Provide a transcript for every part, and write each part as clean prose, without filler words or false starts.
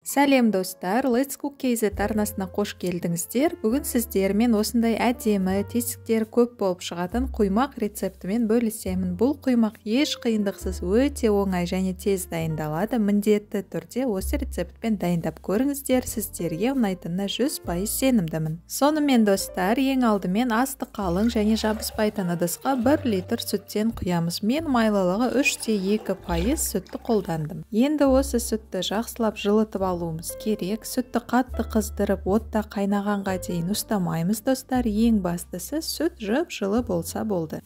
Сәлем достар, Let's Cook KZ арнасына қош келдіңіздер. Бүгін сіздермен осындай әдемі, тесіктері көп болып шығатын құймақ рецептімен бөлісемін. Бұл құймақ еш қиындықсыз өте оңай және тез дайындалады. Міндетті түрде осы рецептпен дайындап көріңіздер, сіздерге ұнайтынына 100% сенімдімін. Сонымен достар, ең алдымен асты қалың және жабыспайтын ыдысқа 1 литр сүттен құямыз. Мен майлылығы 3,2% сүтті қолдандым. Енді осы сүтті жақсылап жылытып алуымыз керек. Сүтті қатты қыздырып, отта қайнағанға дейін ұстамаймыз достар. Ең бастысы сүт жып-жылы болса болды.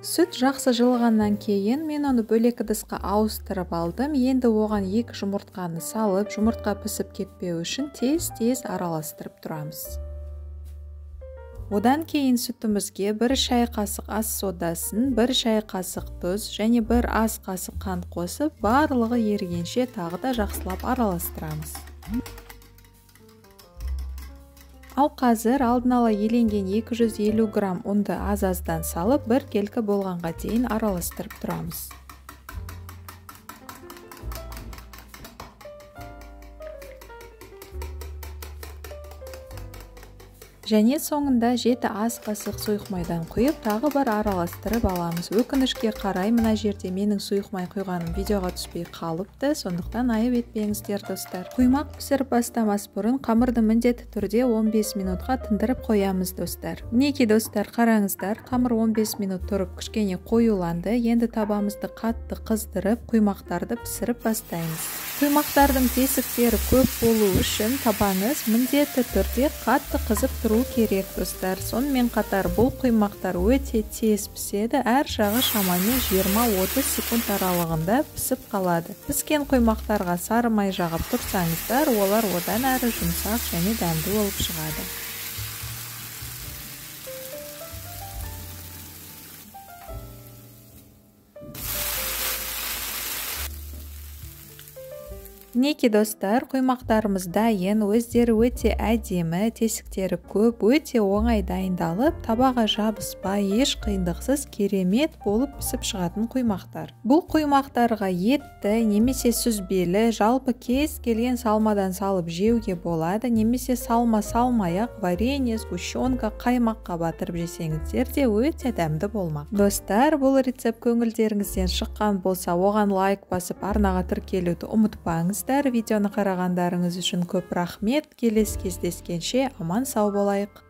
Сүт жақсы жылығаннан кейін мен оны бөлек ыдысқа ауыстырып алдым. Енді оған 2 жұмыртқаны салып, жұмыртқа пісіп кетпеу үшін тез-тез араластырып тұрамыз. Одан кейін сүтімізге 1 шай қасық ас содасын, 1 шай қасық тұз және 1 ас қасық қант қосып, барлығы ерігенше тағы да жақсылап араластырамыз. Ал қазір алдын ала еленген 250 грамм ұнды аз-аздан салып, 1 келкі болғанға дейін араластырып тұрамыз. Және соңында 7 ас қасық сұйық майдан құйып, тағы бір араластырып аламыз. Өкінішке қарай, мына жерде менің сұйық май құйғаным видеоға түспей қалыпты, сондықтан айып етпеңіздер достар. Құймақ пісіріп бастамас бұрын қамырды міндетті түрде 15 минутқа тындырып қоямыз достар. Мінекей достар, қараңыздар, қамыр 15 минут тұрып кішкене қоюланды. Енді табамызды қатты қыздырып, құймақтарды пісіріп бастаймыз. Құймақтардың тесіктері көп болу үшін табаңыз міндетті түрде қатты қызып тұру керек достар. Сонымен қатар бұл құймақтар өте тез піседі, әр жағы шамамен 20-30 секунд аралығында пісіп қалады. Піскен құймақтарға сары май жағып тұрсаңыздар, олар одан әрі жұмсақ және дәмді болып шығады. Мінекей достар, құймақтарымыз дайын, өздері өте әдемі, тесіктері көп, өте оңай дайындалып, табаға жабыспай, еш қиындықсыз керемет болып пісіп шығатын құймақтар. Бұл құймақтарға етті немесе сүзбелі, жалпы кез келген салмадан салып жеуге болады, немесе салма-салмай-ақ варенье, сгущенка, қаймаққа батырып жесеңіздер де өте дәмді болмақ. Достар, бұл рецепт көңілдеріңізден шыққан болса, оған лайк басып, арнаға тіркелуді ұмытпаңыз. Видеоны қарағандарыңыз үшін көп рахмет. Келесі кездескенше аман сау болайық.